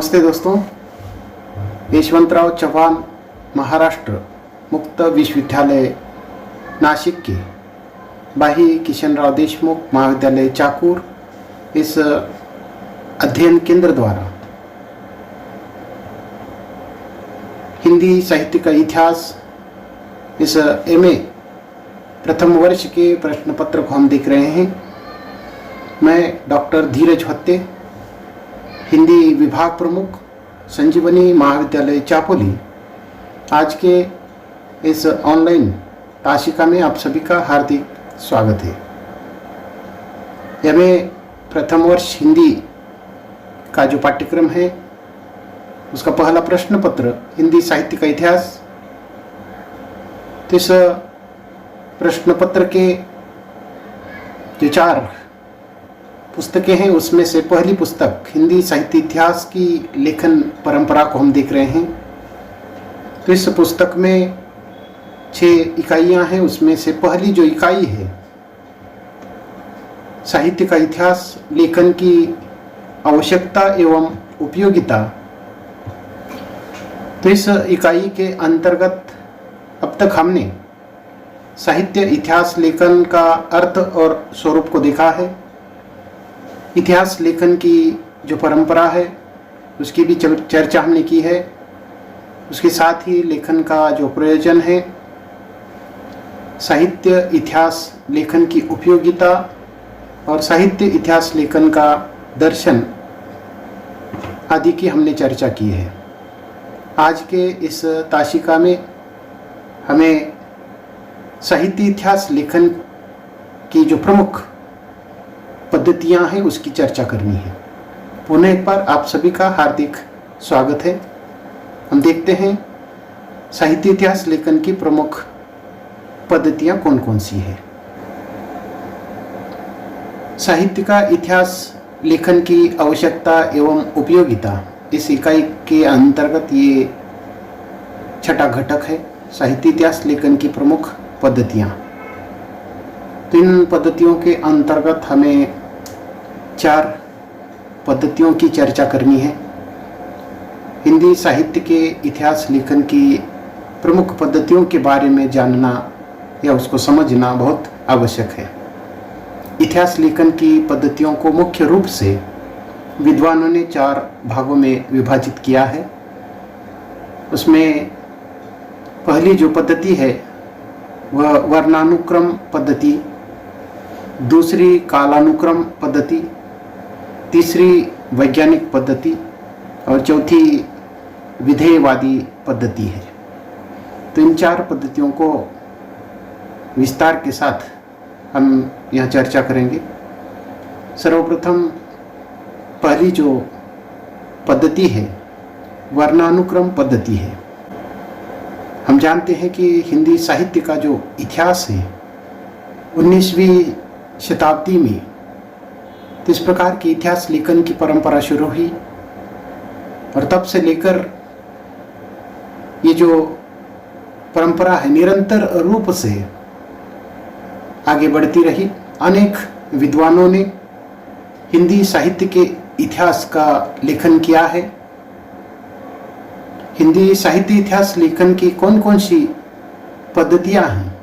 नमस्ते दोस्तों। यशवंतराव चव्हाण महाराष्ट्र मुक्त विश्वविद्यालय नासिक के भाई किशनराव देशमुख महाविद्यालय चाकूर इस अध्ययन केंद्र द्वारा हिंदी साहित्य का इतिहास इस एमए प्रथम वर्ष के प्रश्न पत्र को हम देख रहे हैं। मैं डॉक्टर धीरज हत्ते, हिंदी विभाग प्रमुख, संजीवनी महाविद्यालय चापोली, आज के इस ऑनलाइन ताशिका में आप सभी का हार्दिक स्वागत है। एमए प्रथम वर्ष हिंदी का जो पाठ्यक्रम है उसका पहला प्रश्न पत्र हिंदी साहित्य का इतिहास। तो इस प्रश्न पत्र के जो 4 पुस्तकें हैं उसमें से पहली पुस्तक हिंदी साहित्य इतिहास की लेखन परंपरा को हम देख रहे हैं। तो इस पुस्तक में 6 इकाइयां हैं। उसमें से पहली जो इकाई है साहित्य का इतिहास लेखन की आवश्यकता एवं उपयोगिता। तो इस इकाई के अंतर्गत अब तक हमने साहित्य इतिहास लेखन का अर्थ और स्वरूप को देखा है। इतिहास लेखन की जो परंपरा है उसकी भी चर्चा हमने की है। उसके साथ ही लेखन का जो प्रयोजन है, साहित्य इतिहास लेखन की उपयोगिता और साहित्य इतिहास लेखन का दर्शन आदि की हमने चर्चा की है। आज के इस ताशिका में हमें साहित्य इतिहास लेखन की जो प्रमुख पद्धतियां हैं उसकी चर्चा करनी है। पुनः एक बार आप सभी का हार्दिक स्वागत है। हम देखते हैं साहित्य इतिहास लेखन की प्रमुख पद्धतियां कौन कौन सी है। साहित्य का इतिहास लेखन की आवश्यकता एवं उपयोगिता, इस इकाई के अंतर्गत ये 6ठा घटक है। साहित्य इतिहास लेखन की प्रमुख पद्धतियां। तो इन पद्धतियों के अंतर्गत हमें 4 पद्धतियों की चर्चा करनी है। हिंदी साहित्य के इतिहास लेखन की प्रमुख पद्धतियों के बारे में जानना या उसको समझना बहुत आवश्यक है। इतिहास लेखन की पद्धतियों को मुख्य रूप से विद्वानों ने 4 भागों में विभाजित किया है। उसमें पहली जो पद्धति है वह वर्णानुक्रम पद्धति, दूसरी कालानुक्रम पद्धति, तीसरी वैज्ञानिक पद्धति और चौथी विधेयवादी पद्धति है। तो इन 4 पद्धतियों को विस्तार के साथ हम यहाँ चर्चा करेंगे। सर्वप्रथम पहली जो पद्धति है वर्णानुक्रम पद्धति है। हम जानते हैं कि हिंदी साहित्य का जो इतिहास है 19वीं शताब्दी में तो इस प्रकार की इतिहास लेखन की परंपरा शुरू हुई और तब से लेकर ये जो परंपरा है निरंतर रूप से आगे बढ़ती रही। अनेक विद्वानों ने हिंदी साहित्य के इतिहास का लेखन किया है। हिंदी साहित्य इतिहास लेखन की कौन कौन सी पद्धतियां हैं,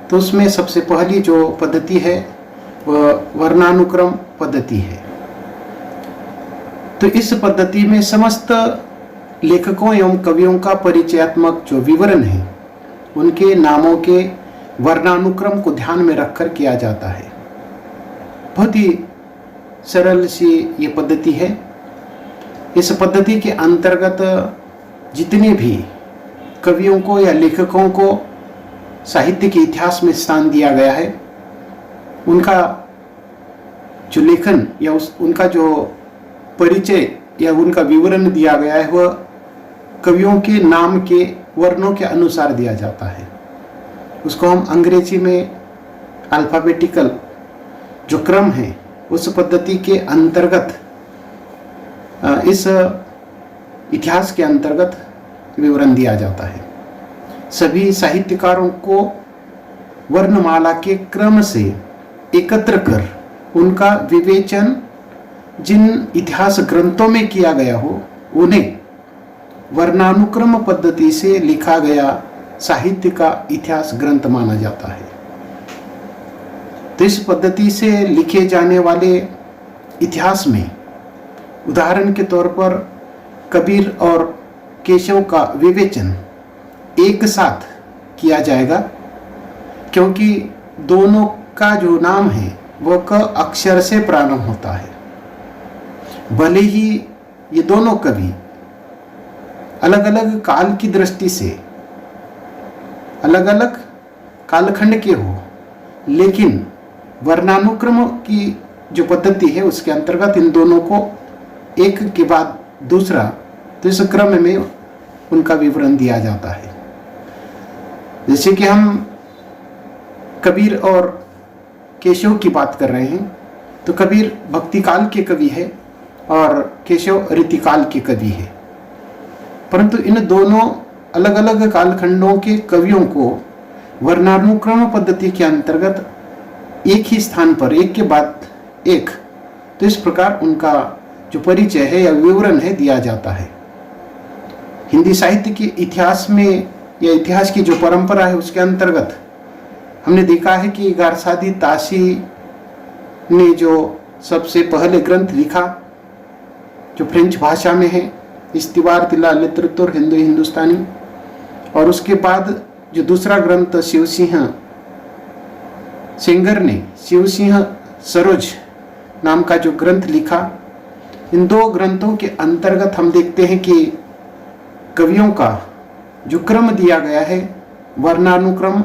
तो उसमें सबसे पहली जो पद्धति है वह वर्णानुक्रम पद्धति है। तो इस पद्धति में समस्त लेखकों एवं कवियों का परिचयात्मक जो विवरण है उनके नामों के वर्णानुक्रम को ध्यान में रखकर किया जाता है। बहुत ही सरल सी ये पद्धति है। इस पद्धति के अंतर्गत जितने भी कवियों को या लेखकों को साहित्य के इतिहास में स्थान दिया गया है उनका जो लेखन या उनका जो परिचय या उनका विवरण दिया गया है वह कवियों के नाम के वर्णों के अनुसार दिया जाता है। उसको हम अंग्रेजी में अल्फाबेटिकल जो क्रम है उस पद्धति के अंतर्गत इस इतिहास के अंतर्गत विवरण दिया जाता है। सभी साहित्यकारों को वर्णमाला के क्रम से एकत्र कर उनका विवेचन जिन इतिहास ग्रंथों में किया गया हो उन्हें वर्णानुक्रम पद्धति से लिखा गया साहित्य का इतिहास ग्रंथ माना जाता है। तो इस पद्धति से लिखे जाने वाले इतिहास में उदाहरण के तौर पर कबीर और केशव का विवेचन एक साथ किया जाएगा, क्योंकि दोनों का जो नाम है वह क अक्षर से प्रारंभ होता है। भले ही ये दोनों कवि अलग अलग काल की दृष्टि से अलग अलग कालखंड के हो, लेकिन वर्णानुक्रम की जो पद्धति है उसके अंतर्गत इन दोनों को एक के बाद दूसरा, तो इस क्रम में उनका विवरण दिया जाता है। जैसे कि हम कबीर और केशव की बात कर रहे हैं, तो कबीर भक्ति काल के कवि है और केशव रीतिकाल के कवि है, परंतु इन दोनों अलग अलग कालखंडों के कवियों को वर्णानुक्रम पद्धति के अंतर्गत एक ही स्थान पर एक के बाद एक, तो इस प्रकार उनका जो परिचय है या विवरण है दिया जाता है। हिंदी साहित्य के इतिहास में या इतिहास की जो परंपरा है उसके अंतर्गत हमने देखा है कि गारसादी ताशी ने जो सबसे पहले ग्रंथ लिखा जो फ्रेंच भाषा में है, इस्तिबार तिला लिटरेचर हिंदू हिंदुस्तानी, और उसके बाद जो दूसरा ग्रंथ शिवसिंह सेंगर ने शिवसिंह सरोज नाम का जो ग्रंथ लिखा, इन दो ग्रंथों के अंतर्गत हम देखते हैं कि कवियों का जो क्रम दिया गया है वर्णानुक्रम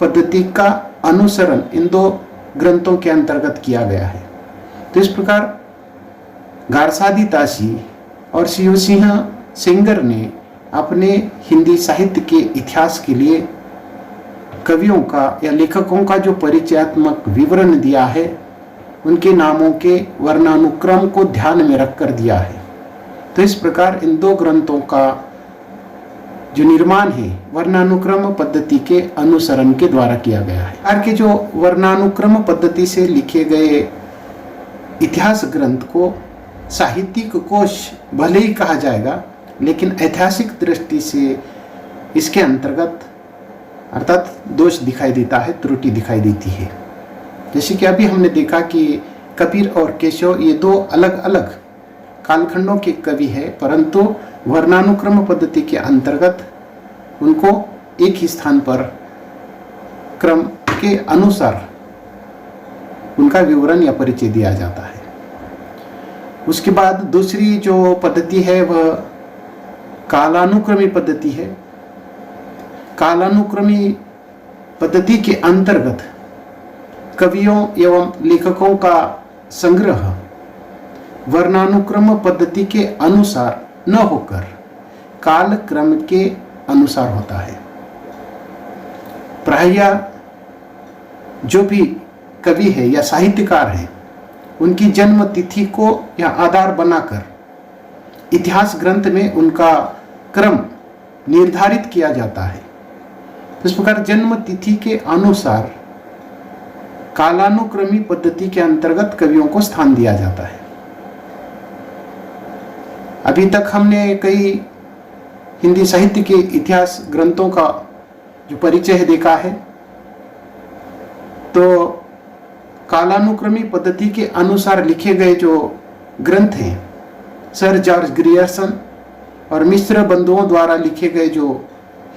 पद्धति का अनुसरण इन दो ग्रंथों के अंतर्गत किया गया है। तो इस प्रकार गारसादी ताशी और शिवसिंह सेंगर ने अपने हिंदी साहित्य के इतिहास के लिए कवियों का या लेखकों का जो परिचयात्मक विवरण दिया है उनके नामों के वर्णानुक्रम को ध्यान में रखकर दिया है। तो इस प्रकार इन दो ग्रंथों का जो निर्माण है वर्णानुक्रम पद्धति के अनुसरण के द्वारा किया गया है। आर के जो वर्णानुक्रम पद्धति से लिखे गए इतिहास ग्रंथ को साहित्यिक कोश भले ही कहा जाएगा, लेकिन ऐतिहासिक दृष्टि से इसके अंतर्गत अर्थात दोष दिखाई देता है, त्रुटि दिखाई देती है। जैसे कि अभी हमने देखा कि कबीर और केशव ये दो अलग अलग कालखंडों के कवि है, परंतु वर्णानुक्रम पद्धति के अंतर्गत उनको एक ही स्थान पर क्रम के अनुसार उनका विवरण या परिचय दिया जाता है। उसके बाद दूसरी जो पद्धति है वह कालानुक्रमी पद्धति है। कालानुक्रमी पद्धति के अंतर्गत कवियों एवं लेखकों का संग्रह वर्णानुक्रम पद्धति के अनुसार न होकर काल क्रम के अनुसार होता है। प्रायः जो भी कवि है या साहित्यकार है उनकी जन्म तिथि को या आधार बनाकर इतिहास ग्रंथ में उनका क्रम निर्धारित किया जाता है। इस प्रकार जन्म तिथि के अनुसार कालानुक्रमी पद्धति के अंतर्गत कवियों को स्थान दिया जाता है। अभी तक हमने कई हिंदी साहित्य के इतिहास ग्रंथों का जो परिचय देखा है, तो कालानुक्रमी पद्धति के अनुसार लिखे गए जो ग्रंथ हैं सर जॉर्ज ग्रियर्सन और मिश्र बंधुओं द्वारा लिखे गए जो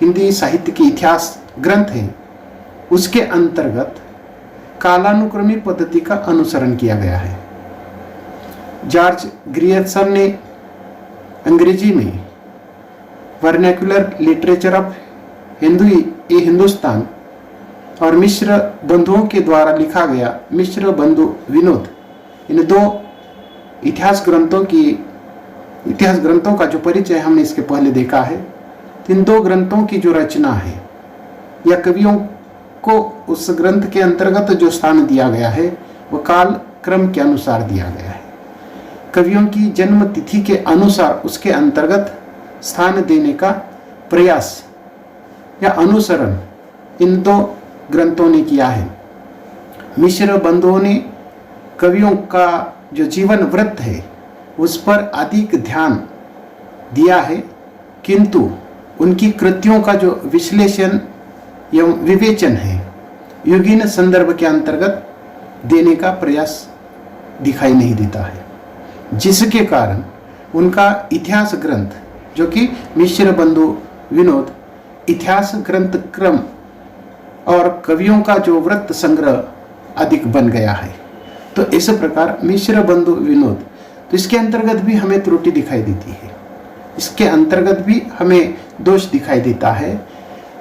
हिंदी साहित्य के इतिहास ग्रंथ हैं उसके अंतर्गत कालानुक्रमी पद्धति का अनुसरण किया गया है। जॉर्ज ग्रियर्सन ने अंग्रेजी में वर्नैक्युलर लिटरेचर ऑफ हिंदुस्तान और मिश्र बंधुओं के द्वारा लिखा गया मिश्र बंधु विनोद, इन दो इतिहास ग्रंथों का जो परिचय हमने इसके पहले देखा है। इन दो ग्रंथों की जो रचना है या कवियों को उस ग्रंथ के अंतर्गत जो स्थान दिया गया है वह काल क्रम के अनुसार दिया गया है। कवियों की जन्म तिथि के अनुसार उसके अंतर्गत स्थान देने का प्रयास या अनुसरण इन दो ग्रंथों ने किया है। मिश्र बंधुओं ने कवियों का जो जीवन व्रत है उस पर अधिक ध्यान दिया है, किंतु उनकी कृतियों का जो विश्लेषण एवं विवेचन है योगीन संदर्भ के अंतर्गत देने का प्रयास दिखाई नहीं देता है, जिसके कारण उनका इतिहास ग्रंथ जो कि मिश्र बंधु विनोद इतिहास ग्रंथ क्रम और कवियों का जो व्रत संग्रह अधिक बन गया है। तो इस प्रकार मिश्र बंधु विनोद, तो इसके अंतर्गत भी हमें त्रुटि दिखाई देती है, इसके अंतर्गत भी हमें दोष दिखाई देता है,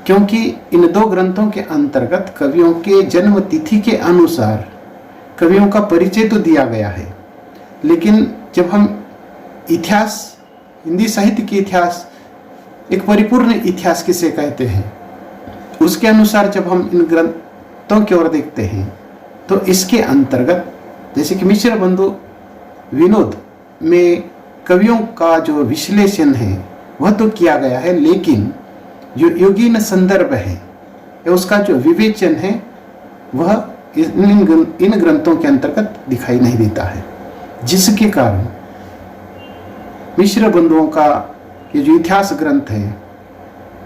क्योंकि इन दो ग्रंथों के अंतर्गत कवियों के जन्म तिथि के अनुसार कवियों का परिचय तो दिया गया है, लेकिन जब हम इतिहास, हिंदी साहित्य के इतिहास, एक परिपूर्ण इतिहास किसे कहते हैं, उसके अनुसार जब हम इन ग्रंथों की ओर देखते हैं तो इसके अंतर्गत जैसे कि मिश्र बंधु विनोद में कवियों का जो विश्लेषण है वह तो किया गया है, लेकिन जो योगीन संदर्भ है या उसका जो विवेचन है वह इन ग्रंथों के अंतर्गत दिखाई नहीं देता है, जिसके कारण मिश्र बंधुओं का ये जो इतिहास ग्रंथ है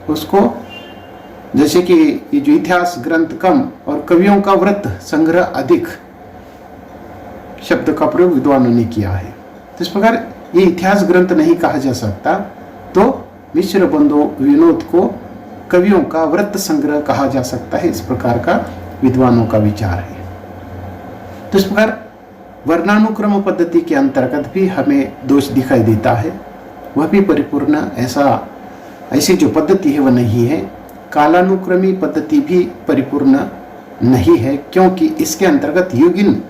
उसको, जैसे कि ये जो इतिहास ग्रंथ कम और कवियों का व्रत संग्रह अधिक शब्द का प्रयोग विद्वानों ने किया है, तो इस प्रकार ये इतिहास ग्रंथ नहीं कहा जा सकता, तो मिश्र बंधु विनोद को कवियों का व्रत संग्रह कहा जा सकता है, इस प्रकार का विद्वानों का विचार है। तो इस प्रकार वर्णानुक्रम पद्धति के अंतर्गत भी हमें दोष दिखाई देता है, वह भी परिपूर्ण ऐसी जो पद्धति है वह नहीं है। कालानुक्रमी पद्धति भी परिपूर्ण नहीं है, क्योंकि इसके अंतर्गत योगिन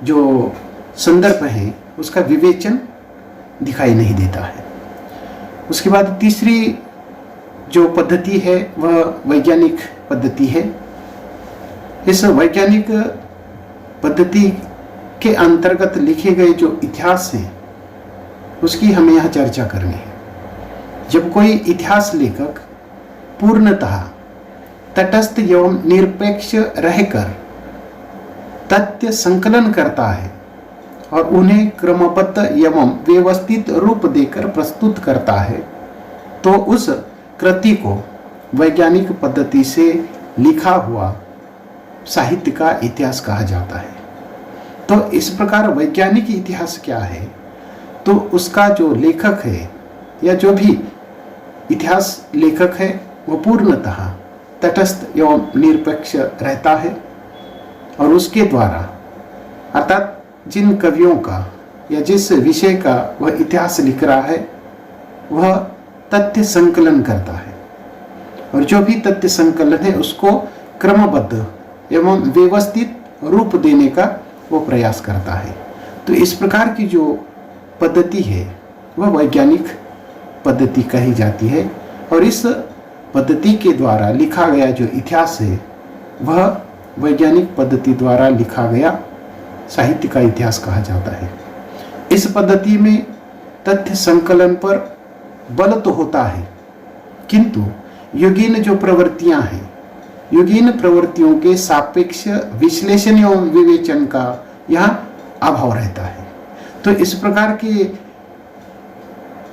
जो संदर्भ है उसका विवेचन दिखाई नहीं देता है। उसके बाद तीसरी जो पद्धति है वह वैज्ञानिक पद्धति है। इस वैज्ञानिक पद्धति के अंतर्गत लिखे गए जो इतिहास हैं उसकी हमें यहाँ चर्चा करनी है। जब कोई इतिहास लेखक पूर्णतः तटस्थ एवं निरपेक्ष रहकर तथ्य संकलन करता है और उन्हें क्रमबद्ध एवं व्यवस्थित रूप देकर प्रस्तुत करता है, तो उस कृति को वैज्ञानिक पद्धति से लिखा हुआ साहित्य का इतिहास कहा जाता है। तो इस प्रकार वैज्ञानिक इतिहास क्या है, तो उसका जो लेखक है या जो भी इतिहास लेखक है वह पूर्णतः तटस्थ एवं निरपेक्ष रहता है और उसके द्वारा, अर्थात जिन कवियों का या जिस विषय का वह इतिहास लिख रहा है वह तथ्य संकलन करता है और जो भी तथ्य संकलन है उसको क्रमबद्ध एवं व्यवस्थित रूप देने का वो प्रयास करता है। तो इस प्रकार की जो पद्धति है वह वैज्ञानिक पद्धति कही जाती है और इस पद्धति के द्वारा लिखा गया जो इतिहास है वह वैज्ञानिक पद्धति द्वारा लिखा गया साहित्य का इतिहास कहा जाता है। इस पद्धति में तथ्य संकलन पर बल तो होता है, किंतु योगीन जो प्रवृत्तियां हैं, योगीन प्रवृत्तियों के सापेक्ष विश्लेषण एवं विवेचन का यहाँ अभाव रहता है। तो इस प्रकार की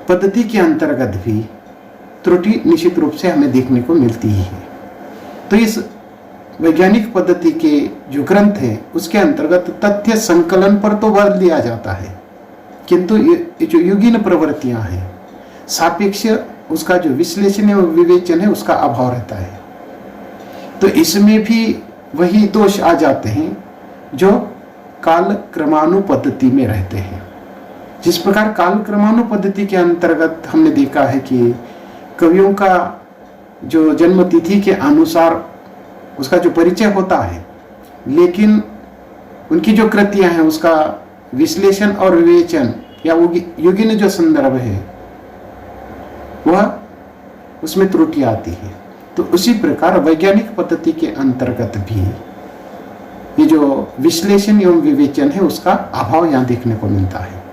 पद्धति के अंतर्गत भी त्रुटि निश्चित रूप से हमें देखने को मिलती ही है। तो इस वैज्ञानिक पद्धति के जो ग्रंथ है उसके अंतर्गत तथ्य संकलन पर तो बल दिया जाता है, किंतु ये जो योगीन प्रवृत्तियां हैं सापेक्ष उसका जो विश्लेषण एवं विवेचन है उसका अभाव रहता है। तो इसमें भी वही दोष आ जाते हैं जो काल क्रमानु पद्धति में रहते हैं। जिस प्रकार काल क्रमानु पद्धति के अंतर्गत हमने देखा है कि कवियों का जो जन्म तिथि के अनुसार उसका जो परिचय होता है, लेकिन उनकी जो कृतियां हैं उसका विश्लेषण और विवेचन या योगिन जो संदर्भ है वह उसमें त्रुटि आती है। तो उसी प्रकार वैज्ञानिक पद्धति के अंतर्गत भी ये जो विश्लेषण एवं विवेचन है उसका अभाव यहाँ देखने को मिलता है।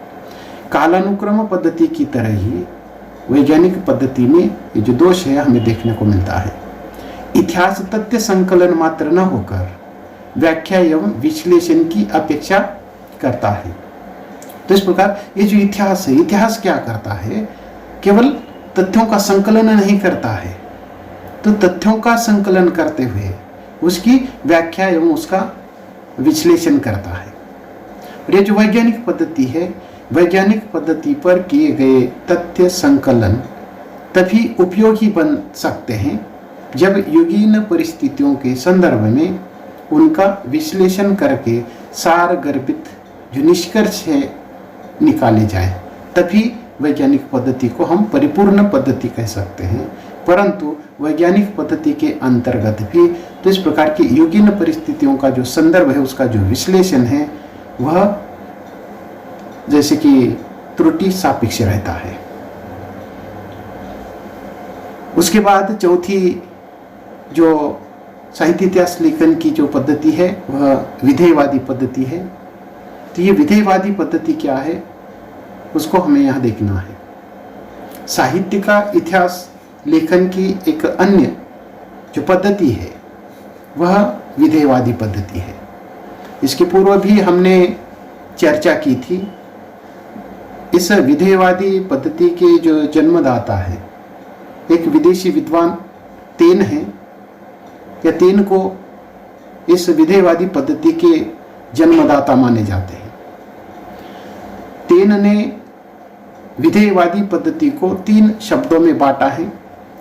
कालानुक्रम पद्धति की तरह ही वैज्ञानिक पद्धति में ये जो दोष है हमें देखने को मिलता है। इतिहास तथ्य संकलन मात्र न होकर व्याख्या एवं विश्लेषण की अपेक्षा करता है। तो इस प्रकार ये जो इतिहास है, इतिहास क्या करता है, केवल तथ्यों का संकलन नहीं करता है, तो तथ्यों का संकलन करते हुए उसकी व्याख्या एवं उसका विश्लेषण करता है। और ये जो वैज्ञानिक पद्धति है, वैज्ञानिक पद्धति पर किए गए तथ्य संकलन तभी उपयोगी बन सकते हैं जब युगीन परिस्थितियों के संदर्भ में उनका विश्लेषण करके सार गर्भित जो निष्कर्ष है निकाले जाए, तभी वैज्ञानिक पद्धति को हम परिपूर्ण पद्धति कह सकते हैं। परंतु वैज्ञानिक पद्धति के अंतर्गत भी तो इस प्रकार की युगीन परिस्थितियों का जो संदर्भ है, उसका जो विश्लेषण है, वह जैसे कि त्रुटि सापेक्ष रहता है। उसके बाद चौथी जो साहित्य इतिहास लेखन की जो पद्धति है, वह विधेयवादी पद्धति है। तो ये विधेयवादी पद्धति क्या है, उसको हमें यहाँ देखना है। साहित्य का इतिहास लेखन की एक अन्य जो पद्धति है, वह विधेयवादी पद्धति है। इसके पूर्व भी हमने चर्चा की थी। इस विधेयवादी पद्धति के जो जन्मदाता है, एक विदेशी विद्वान तेन है, या तेन को इस विधेयवादी पद्धति के जन्मदाता माने जाते हैं। तेन ने विधेयवादी पद्धति को 3 शब्दों में बांटा है।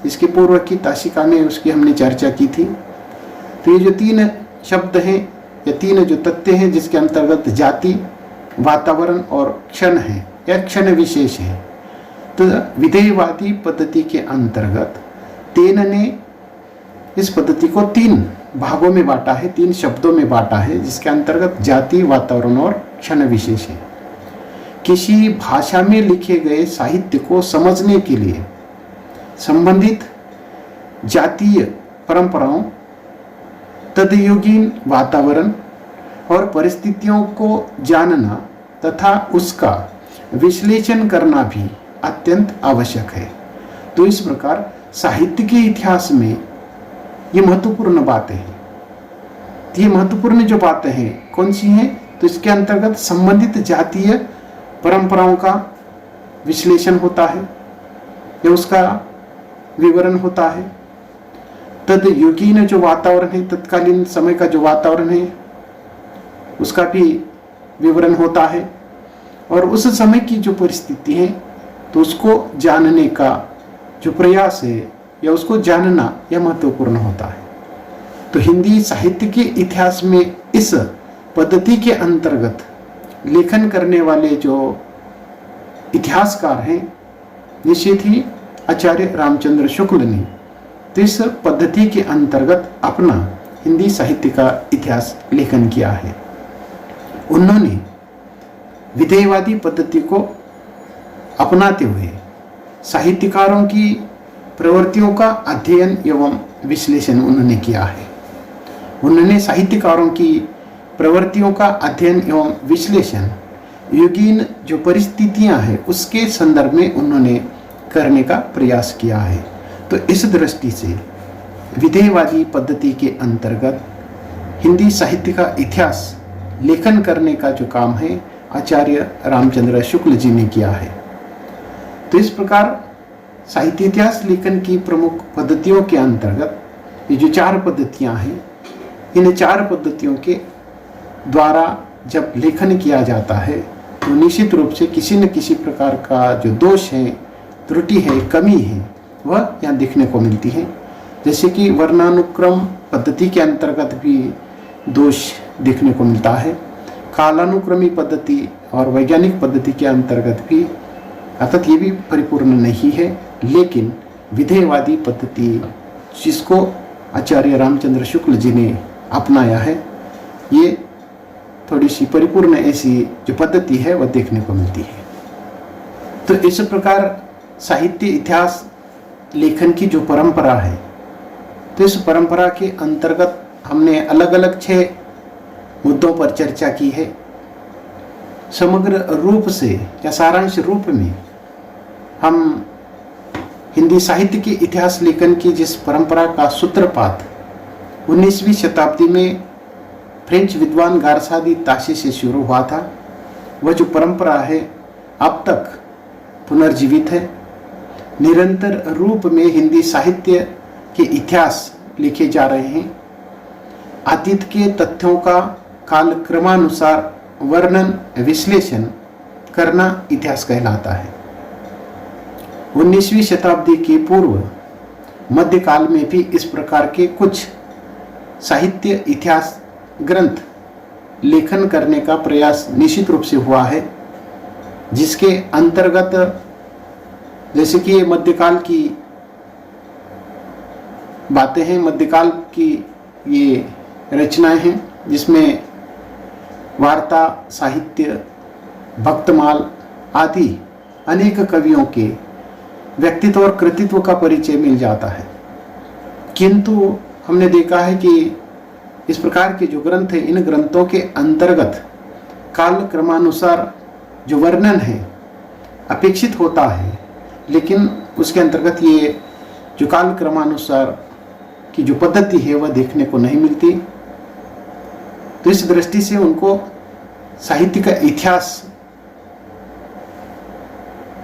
इसके पूर्व की ताशिका में उसकी हमने चर्चा की थी। तो ये जो 3 शब्द हैं, या 3 जो तथ्य हैं, जिसके अंतर्गत जाति, वातावरण और क्षण है या क्षण विशेष है, तो विधेयवादी पद्धति के अंतर्गत तेन ने इस पद्धति को 3 भागों में बांटा है, 3 शब्दों में बांटा है, जिसके अंतर्गत जाति, वातावरण और क्षण विशेष है। किसी भाषा में लिखे गए साहित्य को समझने के लिए संबंधित जातीय परंपराओं, तदयुगीन वातावरण और परिस्थितियों को जानना तथा उसका विश्लेषण करना भी अत्यंत आवश्यक है। तो इस प्रकार साहित्य के इतिहास में ये महत्वपूर्ण बातें हैं। ये महत्वपूर्ण जो बातें हैं कौन सी हैं, तो इसके अंतर्गत संबंधित जातीय परंपराओं का विश्लेषण होता है या उसका विवरण होता है। तदयुगीन जो वातावरण है, तत्कालीन समय का जो वातावरण है, उसका भी विवरण होता है। और उस समय की जो परिस्थिति है, तो उसको जानने का जो प्रयास है या उसको जानना यह महत्वपूर्ण होता है। तो हिंदी साहित्य के इतिहास में इस पद्धति के अंतर्गत लेखन करने वाले जो इतिहासकार हैं, निश्चित ही आचार्य रामचंद्र शुक्ल ने तो इस पद्धति के अंतर्गत अपना हिंदी साहित्य का इतिहास लेखन किया है। उन्होंने विधेयवादी पद्धति को अपनाते हुए साहित्यकारों की प्रवृत्तियों का अध्ययन एवं विश्लेषण उन्होंने किया है। उन्होंने साहित्यकारों की प्रवृत्तियों का अध्ययन एवं विश्लेषण युगीन जो परिस्थितियां हैं उसके संदर्भ में उन्होंने करने का प्रयास किया है। तो इस दृष्टि से विधेयवादी पद्धति के अंतर्गत हिंदी साहित्य का इतिहास लेखन करने का जो काम है आचार्य रामचंद्र शुक्ल जी ने किया है। तो इस प्रकार साहित्य इतिहास लेखन की प्रमुख पद्धतियों के अंतर्गत ये जो 4 पद्धतियां हैं, इन 4 पद्धतियों के द्वारा जब लेखन किया जाता है तो निश्चित रूप से किसी न किसी प्रकार का जो दोष है, त्रुटि है, कमी है, वह यहाँ देखने को मिलती है। जैसे कि वर्णानुक्रम पद्धति के अंतर्गत भी दोष देखने को मिलता है। कालानुक्रमी पद्धति और वैज्ञानिक पद्धति के अंतर्गत भी, अर्थात ये भी परिपूर्ण नहीं है, लेकिन विधेयवादी पद्धति जिसको आचार्य रामचंद्र शुक्ल जी ने अपनाया है, ये थोड़ी सी परिपूर्ण ऐसी जो पद्धति है वह देखने को मिलती है। तो इस प्रकार साहित्य इतिहास लेखन की जो परंपरा है, तो इस परंपरा के अंतर्गत हमने अलग अलग 6 मुद्दों पर चर्चा की है। समग्र रूप से या सारांश रूप में हम हिंदी साहित्य के इतिहास लेखन की जिस परंपरा का सूत्रपात 19वीं शताब्दी में फ्रेंच विद्वान गारसा दी ताशी से शुरू हुआ था, वह जो परंपरा है अब तक पुनर्जीवित है। निरंतर रूप में हिंदी साहित्य के इतिहास लिखे जा रहे हैं। अतीत के तथ्यों का कालक्रमानुसार वर्णन विश्लेषण करना इतिहास कहलाता है। 19वीं शताब्दी के पूर्व मध्यकाल में भी इस प्रकार के कुछ साहित्य इतिहास ग्रंथ लेखन करने का प्रयास निश्चित रूप से हुआ है, जिसके अंतर्गत जैसे कि ये मध्यकाल की बातें हैं, मध्यकाल की ये रचनाएं हैं, जिसमें वार्ता, साहित्य, भक्तमाल आदि अनेक कवियों के व्यक्तित्व और कृतित्व का परिचय मिल जाता है। किंतु हमने देखा है कि इस प्रकार के जो ग्रंथ हैं, इन ग्रंथों के अंतर्गत काल क्रमानुसार जो वर्णन है अपेक्षित होता है, लेकिन उसके अंतर्गत ये जो काल क्रमानुसार की जो पद्धति है वह देखने को नहीं मिलती। तो इस दृष्टि से उनको साहित्य का इतिहास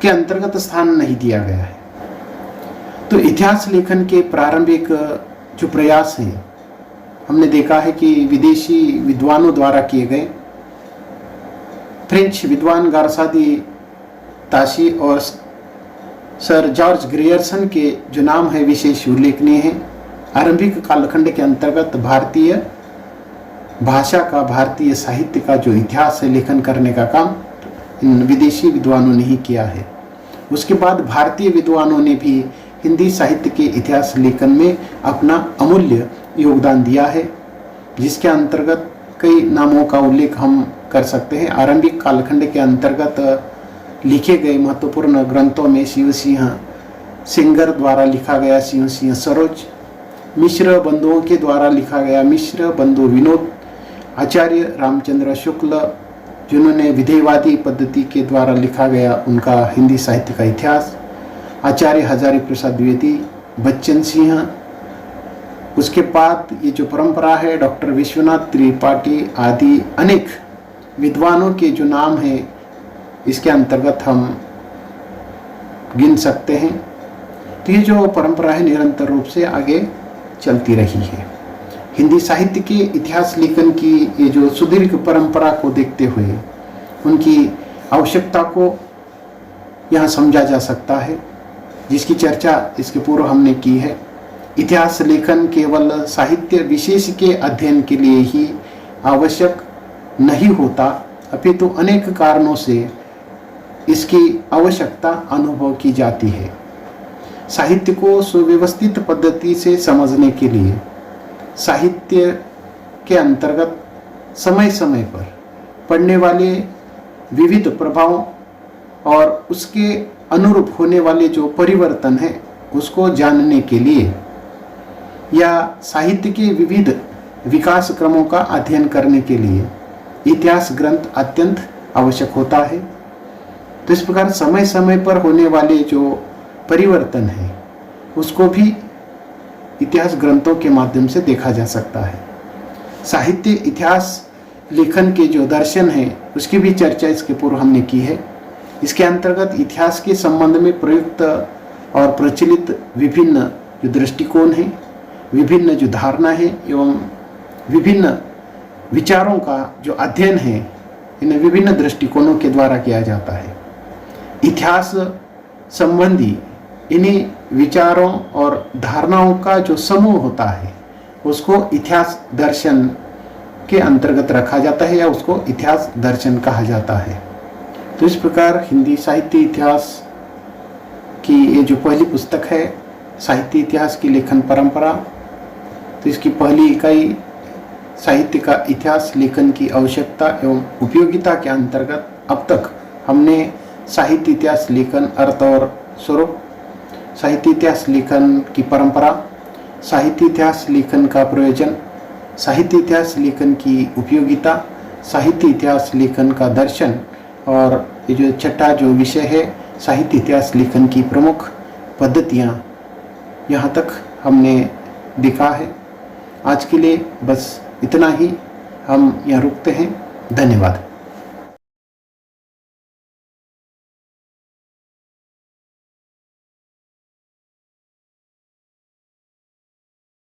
के अंतर्गत स्थान नहीं दिया गया है। तो इतिहास लेखन के प्रारंभिक जो प्रयास हैं, हमने देखा है कि विदेशी विद्वानों द्वारा किए गए। फ्रेंच विद्वान गारसादी ताशी और सर जॉर्ज ग्रियर्सन के जो नाम है विशेष उल्लेखनीय हैं। आरंभिक कालखंड के अंतर्गत भारतीय भाषा का, भारतीय साहित्य का जो इतिहास है लेखन करने का काम इन विदेशी विद्वानों ने ही किया है। उसके बाद भारतीय विद्वानों ने भी हिंदी साहित्य के इतिहास लेखन में अपना अमूल्य योगदान दिया है, जिसके अंतर्गत कई नामों का उल्लेख हम कर सकते हैं। आरंभिक कालखंड के अंतर्गत लिखे गए महत्वपूर्ण ग्रंथों में शिव सिंह सेंगर द्वारा लिखा गया शिव सिंह सरोज, मिश्र बंधुओं के द्वारा लिखा गया मिश्र बंधु विनोद, आचार्य रामचंद्र शुक्ल जिन्होंने विधेयवादी पद्धति के द्वारा लिखा गया उनका हिंदी साहित्य का इतिहास, आचार्य हजारी प्रसाद द्विवेदी, बच्चन सिंह। उसके बाद ये जो परंपरा है डॉक्टर विश्वनाथ त्रिपाठी आदि अनेक विद्वानों के जो नाम हैं इसके अंतर्गत हम गिन सकते हैं। तो ये जो परंपरा है निरंतर रूप से आगे चलती रही है। हिंदी साहित्य के इतिहास लेखन की ये जो सुदीर्घ परंपरा को देखते हुए उनकी आवश्यकता को यहाँ समझा जा सकता है, जिसकी चर्चा इसके पूर्व हमने की है। इतिहास लेखन केवल साहित्य विशेष के अध्ययन के लिए ही आवश्यक नहीं होता, अपितु अनेक कारणों से इसकी आवश्यकता अनुभव की जाती है। साहित्य को सुव्यवस्थित पद्धति से समझने के लिए साहित्य के अंतर्गत समय समय पर पड़ने वाले विविध प्रभावों और उसके अनुरूप होने वाले जो परिवर्तन है उसको जानने के लिए या साहित्य के विविध विकास क्रमों का अध्ययन करने के लिए इतिहास ग्रंथ अत्यंत आवश्यक होता है। तो इस प्रकार समय समय पर होने वाले जो परिवर्तन है उसको भी इतिहास ग्रंथों के माध्यम से देखा जा सकता है। साहित्य इतिहास लेखन के जो दर्शन है उसकी भी चर्चा इसके पूर्व हमने की है। इसके अंतर्गत इतिहास के संबंध में प्रयुक्त और प्रचलित विभिन्न जो दृष्टिकोण हैं, विभिन्न जो धारणा है एवं विभिन्न विचारों का जो अध्ययन है इन विभिन्न दृष्टिकोणों के द्वारा किया जाता है। इतिहास संबंधी इन्हीं विचारों और धारणाओं का जो समूह होता है उसको इतिहास दर्शन के अंतर्गत रखा जाता है या उसको इतिहास दर्शन कहा जाता है। तो इस प्रकार हिंदी साहित्य इतिहास की ये जो पहली पुस्तक है साहित्य इतिहास की लेखन परंपरा, तो इसकी पहली इकाई साहित्य का इतिहास लेखन की आवश्यकता एवं उपयोगिता के अंतर्गत अब तक हमने साहित्य इतिहास लेखन अर्थ और स्वरूप, साहित्य इतिहास लेखन की परंपरा, साहित्य इतिहास लेखन का प्रयोजन, साहित्य इतिहास लेखन की उपयोगिता, साहित्य इतिहास लेखन का दर्शन और ये जो छठा जो विषय है साहित्य इतिहास लेखन की प्रमुख पद्धतियाँ, यहाँ तक हमने देखा है। आज के लिए बस इतना ही, हम यहाँ रुकते हैं। धन्यवाद।